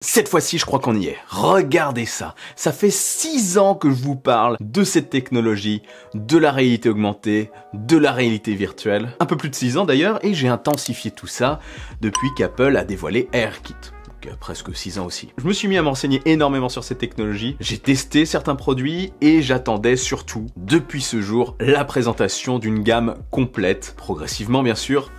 Cette fois-ci, je crois qu'on y est. Regardez ça. Ça fait 6 ans que je vous parle de cette technologie, de la réalité augmentée, de la réalité virtuelle. Un peu plus de 6 ans d'ailleurs, et j'ai intensifié tout ça depuis qu'Apple a dévoilé AirKit. Donc presque 6 ans aussi. Je me suis mis à m'enseigner énormément sur cette technologie. J'ai testé certains produits et j'attendais surtout, depuis ce jour, la présentation d'une gamme complète, progressivement bien sûr,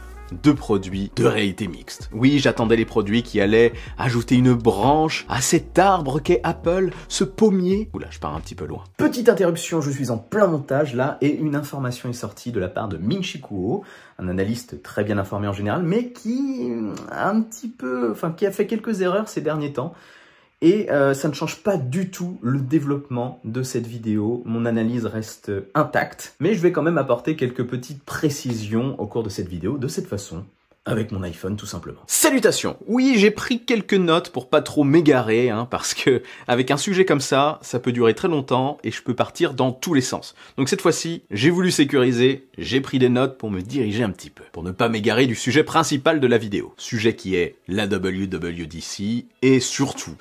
de produits de réalité mixte. Oui, j'attendais les produits qui allaient ajouter une branche à cet arbre qu'est Apple, ce pommier. Oula, je pars un petit peu loin. Petite interruption, je suis en plein montage là, et une information est sortie de la part de Ming-Chi Kuo, un analyste très bien informé en général, mais qui qui a fait quelques erreurs ces derniers temps. Et ça ne change pas du tout le développement de cette vidéo. Mon analyse reste intacte, mais je vais quand même apporter quelques petites précisions au cours de cette vidéo, de cette façon, avec mon iPhone tout simplement. Salutations! Oui, j'ai pris quelques notes pour pas trop m'égarer, parce que avec un sujet comme ça peut durer très longtemps et je peux partir dans tous les sens. Donc cette fois-ci, j'ai voulu sécuriser, j'ai pris des notes pour me diriger un petit peu, pour ne pas m'égarer du sujet principal de la vidéo. Sujet qui est la WWDC et surtout,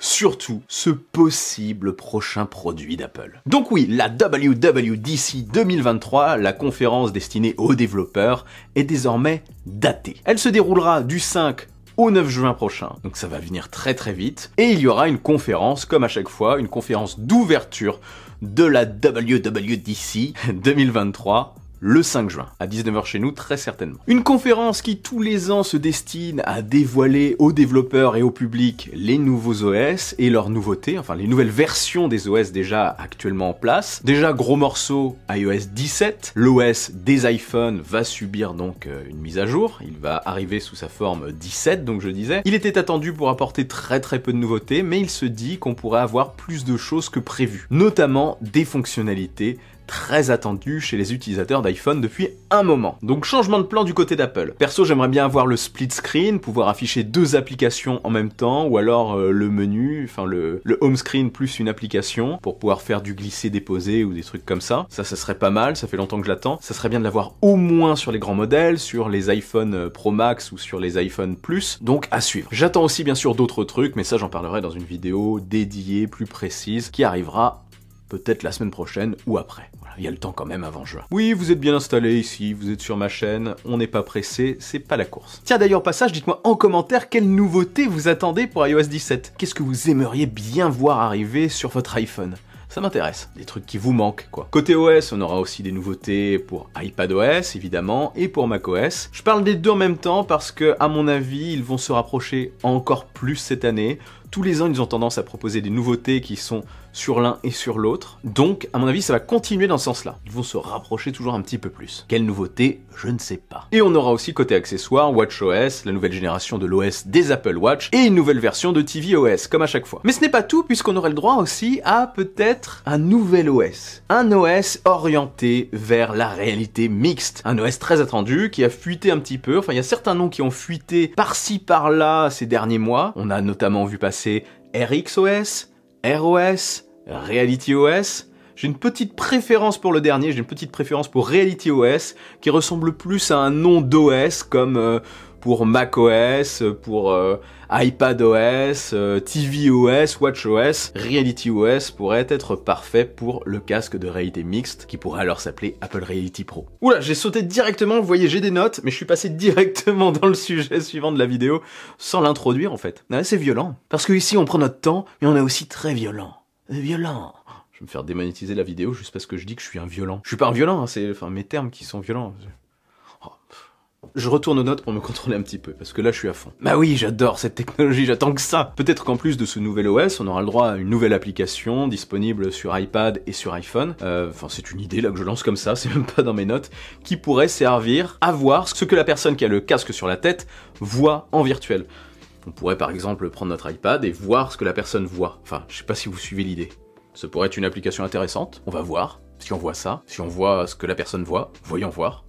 ce possible prochain produit d'Apple. Donc oui, la WWDC 2023, la conférence destinée aux développeurs, est désormais datée. Elle se déroulera du 5 au 9 juin prochain, donc ça va venir très très vite, et il y aura une conférence, comme à chaque fois, une conférence d'ouverture de la WWDC 2023, le 5 juin, à 19 h chez nous, très certainement. Une conférence qui tous les ans se destine à dévoiler aux développeurs et au public les nouveaux OS et leurs nouveautés, enfin les nouvelles versions des OS déjà actuellement en place. Déjà gros morceau iOS 17, l'OS des iPhones va subir donc une mise à jour, il va arriver sous sa forme 17 donc je disais. Il était attendu pour apporter très peu de nouveautés, mais il se dit qu'on pourrait avoir plus de choses que prévu, notamment des fonctionnalités très attendu chez les utilisateurs d'iPhone depuis un moment. Donc changement de plan du côté d'Apple. Perso, j'aimerais bien avoir le split screen, pouvoir afficher 2 applications en même temps, ou alors le menu, le home screen plus une application, pour pouvoir faire du glisser-déposer ou des trucs comme ça. Ça serait pas mal, ça fait longtemps que je l'attends. Ça serait bien de l'avoir au moins sur les grands modèles, sur les iPhone Pro Max ou sur les iPhone Plus, donc à suivre. J'attends aussi bien sûr d'autres trucs, mais ça j'en parlerai dans une vidéo dédiée, plus précise, qui arrivera peut-être la semaine prochaine ou après. Voilà, il y a le temps quand même avant juin. Oui, vous êtes bien installé ici, vous êtes sur ma chaîne, on n'est pas pressé, c'est pas la course. Tiens d'ailleurs, au passage, dites-moi en commentaire quelle nouveauté vous attendez pour iOS 17. Qu'est-ce que vous aimeriez bien voir arriver sur votre iPhone ? Ça m'intéresse, des trucs qui vous manquent quoi. Côté OS, on aura aussi des nouveautés pour iPadOS évidemment et pour macOS. Je parle des deux en même temps parce que à mon avis, ils vont se rapprocher encore plus cette année. Tous les ans, ils ont tendance à proposer des nouveautés qui sont sur l'un et sur l'autre. Donc, à mon avis, ça va continuer dans ce sens-là. Ils vont se rapprocher toujours un petit peu plus. Quelle nouveauté ? Je ne sais pas. Et on aura aussi côté accessoires, WatchOS, la nouvelle génération de l'OS des Apple Watch et une nouvelle version de tvOS, comme à chaque fois. Mais ce n'est pas tout, puisqu'on aurait le droit aussi à peut-être un nouvel OS. Un OS orienté vers la réalité mixte. Un OS très attendu, qui a fuité un petit peu. Enfin, il y a certains noms qui ont fuité par-ci, par-là ces derniers mois. On a notamment vu passer RxOS, ROS, RealityOS. J'ai une petite préférence pour le dernier, j'ai une petite préférence pour RealityOS, qui ressemble plus à un nom d'OS, comme pour macOS, pour iPadOS, tvOS, WatchOS. RealityOS pourrait être parfait pour le casque de réalité mixte, qui pourrait alors s'appeler Apple Reality Pro. Oula, j'ai sauté directement, vous voyez, j'ai des notes, mais je suis passé directement dans le sujet suivant de la vidéo, sans l'introduire en fait. Ouais, c'est violent. Parce que ici, on prend notre temps, mais on est aussi très violent. Violent. Je vais me faire démonétiser la vidéo juste parce que je dis que je suis un violent. Je suis pas un violent, c'est mes termes qui sont violents. Je retourne aux notes pour me contrôler un petit peu, parce que là je suis à fond. Bah oui, j'adore cette technologie, j'attends que ça. Peut-être qu'en plus de ce nouvel OS, on aura le droit à une nouvelle application disponible sur iPad et sur iPhone. C'est une idée là que je lance comme ça, c'est même pas dans mes notes, qui pourrait servir à voir ce que la personne qui a le casque sur la tête voit en virtuel. On pourrait par exemple prendre notre iPad et voir ce que la personne voit. Enfin, je sais pas si vous suivez l'idée. Ça pourrait être une application intéressante, on va voir. Si on voit ça, si on voit ce que la personne voit, voyons voir.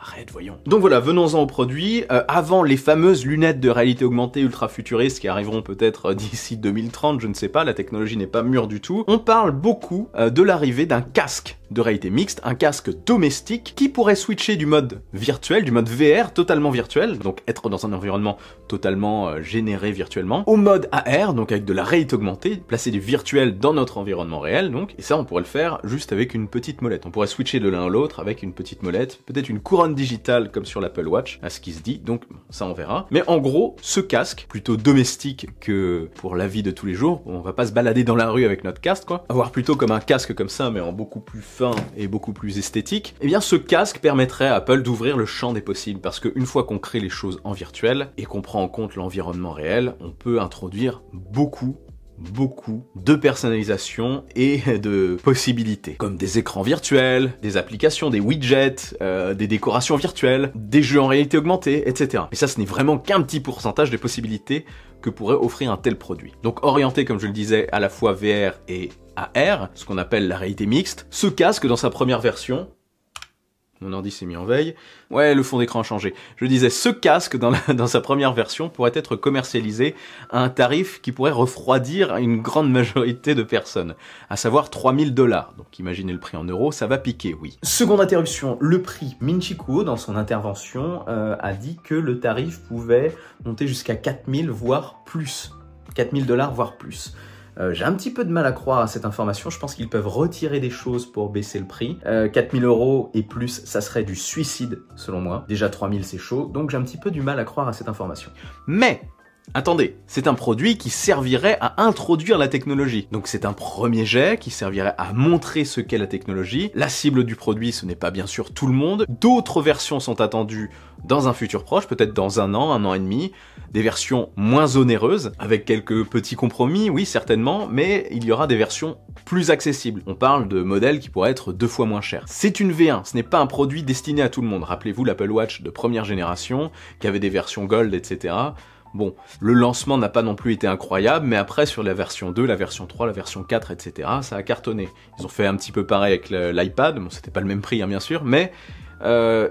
Arrête, voyons. Donc voilà, venons-en au produit. Avant les fameuses lunettes de réalité augmentée ultra futuristes qui arriveront peut-être d'ici 2030, je ne sais pas, la technologie n'est pas mûre du tout. On parle beaucoup de l'arrivée d'un casque de réalité mixte, un casque domestique qui pourrait switcher du mode virtuel, du mode VR totalement virtuel, donc être dans un environnement totalement généré virtuellement, au mode AR, donc avec de la réalité augmentée, placer du virtuel dans notre environnement réel, donc, et ça on pourrait le faire juste avec une petite molette. On pourrait switcher de l'un à l'autre avec une petite molette, peut-être une couronne digitale comme sur l'Apple Watch, à ce qui se dit, donc ça on verra. Mais en gros, ce casque, plutôt domestique que pour la vie de tous les jours, on va pas se balader dans la rue avec notre casque quoi, avoir plutôt comme un casque comme ça mais en beaucoup plus fin et beaucoup plus esthétique, eh bien ce casque permettrait à Apple d'ouvrir le champ des possibles, parce qu'une fois qu'on crée les choses en virtuel et qu'on prend en compte l'environnement réel, on peut introduire beaucoup de personnalisation et de possibilités, comme des écrans virtuels, des applications, des widgets, des décorations virtuelles, des jeux en réalité augmentée, etc. Et ça, ce n'est vraiment qu'un petit pourcentage des possibilités que pourrait offrir un tel produit. Donc orienté, comme je le disais, à la fois VR et AR, ce qu'on appelle la réalité mixte, ce casque, dans sa première version, mon ordi s'est mis en veille. Ouais, le fond d'écran a changé. Je disais, ce casque, dans sa première version, pourrait être commercialisé à un tarif qui pourrait refroidir une grande majorité de personnes, à savoir 3000 $. Donc imaginez le prix en euros, ça va piquer, oui. Seconde interruption, le prix. Min-Chi Kuo, dans son intervention, a dit que le tarif pouvait monter jusqu'à 4000, voire plus. 4000 $, voire plus. J'ai un petit peu de mal à croire à cette information, je pense qu'ils peuvent retirer des choses pour baisser le prix. 4000 € et plus, ça serait du suicide selon moi. Déjà 3000 c'est chaud, donc j'ai un petit peu du mal à croire à cette information. Mais attendez, c'est un produit qui servirait à introduire la technologie. Donc c'est un premier jet qui servirait à montrer ce qu'est la technologie. La cible du produit, ce n'est pas bien sûr tout le monde. D'autres versions sont attendues dans un futur proche, peut-être dans un an et demi. Des versions moins onéreuses, avec quelques petits compromis, oui certainement, mais il y aura des versions plus accessibles. On parle de modèles qui pourraient être 2 fois moins chers. C'est une V1, ce n'est pas un produit destiné à tout le monde. Rappelez-vous l'Apple Watch de première génération, qui avait des versions Gold, etc. Bon, le lancement n'a pas non plus été incroyable, mais après sur la version 2, la version 3, la version 4, etc., ça a cartonné. Ils ont fait un petit peu pareil avec l'iPad, bon c'était pas le même prix hein, bien sûr, mais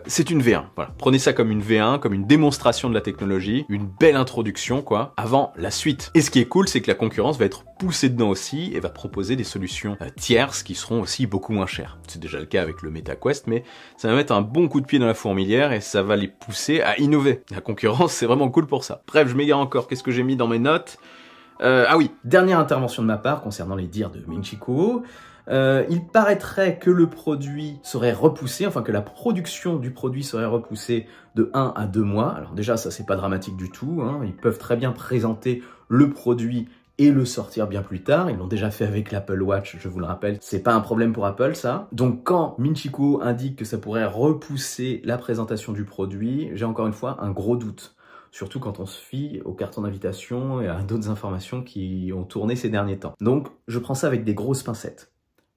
c'est une V1, voilà. Prenez ça comme une V1, comme une démonstration de la technologie, une belle introduction quoi, avant la suite. Et ce qui est cool, c'est que la concurrence va être poussée dedans aussi et va proposer des solutions tierces qui seront aussi beaucoup moins chères. C'est déjà le cas avec le MetaQuest, mais ça va mettre un bon coup de pied dans la fourmilière et ça va les pousser à innover. La concurrence, c'est vraiment cool pour ça. Bref, je m'égare encore, qu'est-ce que j'ai mis dans mes notes? Ah oui, dernière intervention de ma part concernant les dires de Min-Chi Kuo. Il paraîtrait que le produit serait repoussé, enfin que la production du produit serait repoussée de 1 à 2 mois. Alors déjà, ça c'est pas dramatique du tout, hein. Ils peuvent très bien présenter le produit et le sortir bien plus tard. Ils l'ont déjà fait avec l'Apple Watch, je vous le rappelle. C'est pas un problème pour Apple, ça. Donc quand Min-Chi Kuo indique que ça pourrait repousser la présentation du produit, j'ai encore une fois un gros doute. Surtout quand on se fie aux cartons d'invitation et à d'autres informations qui ont tourné ces derniers temps. Donc je prends ça avec des grosses pincettes.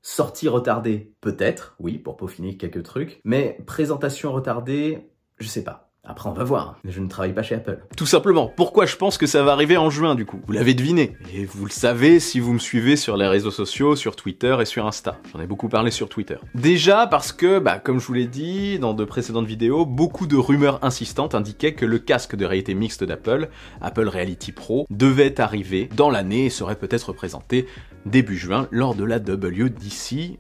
Sortie retardée, peut-être, oui, pour peaufiner quelques trucs, mais présentation retardée, je sais pas. Après, on va voir. Je ne travaille pas chez Apple. Tout simplement, pourquoi je pense que ça va arriver en juin, du coup? Vous l'avez deviné. Et vous le savez si vous me suivez sur les réseaux sociaux, sur Twitter et sur Insta. J'en ai beaucoup parlé sur Twitter. Déjà parce que, comme je vous l'ai dit dans de précédentes vidéos, beaucoup de rumeurs insistantes indiquaient que le casque de réalité mixte d'Apple, Apple Reality Pro, devait arriver dans l'année et serait peut-être présenté début juin lors de la WWDC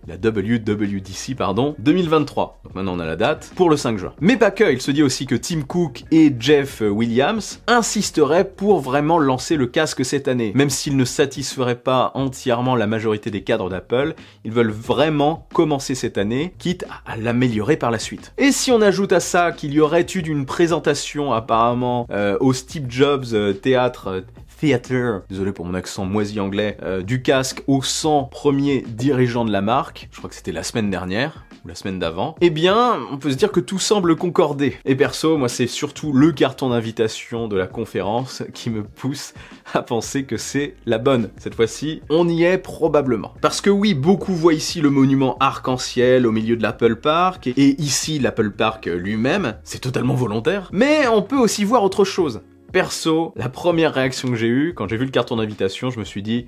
2023. Donc maintenant on a la date pour le 5 juin. Mais pas que, il se dit aussi que Tim Cook et Jeff Williams insisteraient pour vraiment lancer le casque cette année. Même s'ils ne satisferaient pas entièrement la majorité des cadres d'Apple, ils veulent vraiment commencer cette année, quitte à l'améliorer par la suite. Et si on ajoute à ça qu'il y aurait eu une présentation apparemment au Steve Jobs Theater, désolé pour mon accent moisi anglais, du casque aux 100 premiers dirigeants de la marque, je crois que c'était la semaine dernière, ou la semaine d'avant, eh bien, on peut se dire que tout semble concorder. Et perso, moi c'est surtout le carton d'invitation de la conférence qui me pousse à penser que c'est la bonne. Cette fois-ci, on y est probablement. Parce que oui, beaucoup voient ici le monument arc-en-ciel au milieu de l'Apple Park, et ici l'Apple Park lui-même, c'est totalement volontaire, mais on peut aussi voir autre chose. Perso, la première réaction que j'ai eue, quand j'ai vu le carton d'invitation, je me suis dit,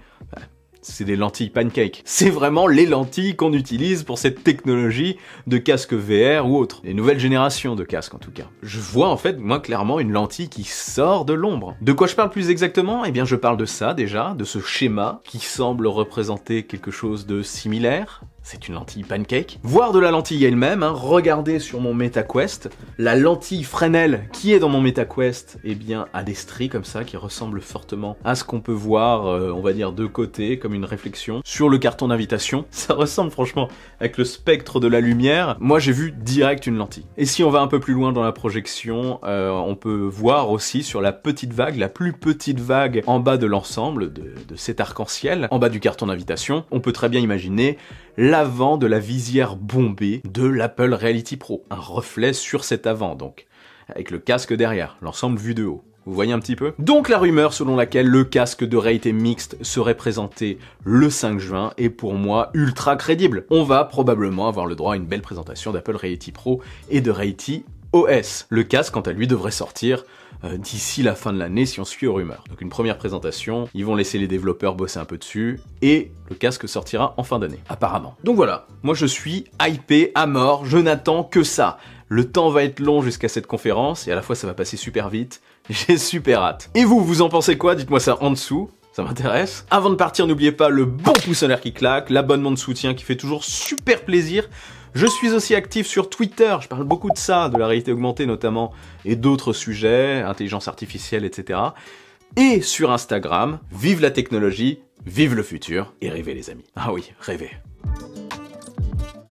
c'est des lentilles pancake. C'est vraiment les lentilles qu'on utilise pour cette technologie de casque VR ou autre. Les nouvelles générations de casques en tout cas. Je vois en fait, moi clairement, une lentille qui sort de l'ombre. De quoi je parle plus exactement? Eh bien je parle de ça déjà, de ce schéma qui semble représenter quelque chose de similaire, c'est une lentille pancake. Voire de la lentille elle-même, hein. Regardez sur mon MetaQuest, la lentille Fresnel qui est dans mon MetaQuest, eh bien, a des stries comme ça qui ressemblent fortement à ce qu'on peut voir, on va dire de côté, comme une réflexion, sur le carton d'invitation. Ça ressemble franchement avec le spectre de la lumière. Moi, j'ai vu direct une lentille. Et si on va un peu plus loin dans la projection, on peut voir aussi sur la petite vague, la plus petite vague en bas de l'ensemble, de cet arc-en-ciel, en bas du carton d'invitation, on peut très bien imaginer l'avant de la visière bombée de l'Apple Reality Pro. Un reflet sur cet avant, donc, avec le casque derrière, l'ensemble vu de haut. Vous voyez un petit peu? Donc la rumeur selon laquelle le casque de réalité mixte serait présenté le 5 juin est pour moi ultra crédible. On va probablement avoir le droit à une belle présentation d'Apple Reality Pro et de Reality OS. Le casque, quant à lui, devrait sortir d'ici la fin de l'année si on suit aux rumeurs. Donc une première présentation, ils vont laisser les développeurs bosser un peu dessus, et le casque sortira en fin d'année, apparemment. Donc voilà, moi je suis hypé à mort, je n'attends que ça. Le temps va être long jusqu'à cette conférence, et à la fois ça va passer super vite, j'ai super hâte. Et vous, vous en pensez quoi? Dites-moi ça en dessous. Ça m'intéresse. Avant de partir, n'oubliez pas le bon pouce en l'air qui claque, l'abonnement de soutien qui fait toujours super plaisir. Je suis aussi actif sur Twitter, je parle beaucoup de ça, de la réalité augmentée notamment, et d'autres sujets, intelligence artificielle, etc. Et sur Instagram, vive la technologie, vive le futur, et rêvez les amis. Ah oui, rêvez.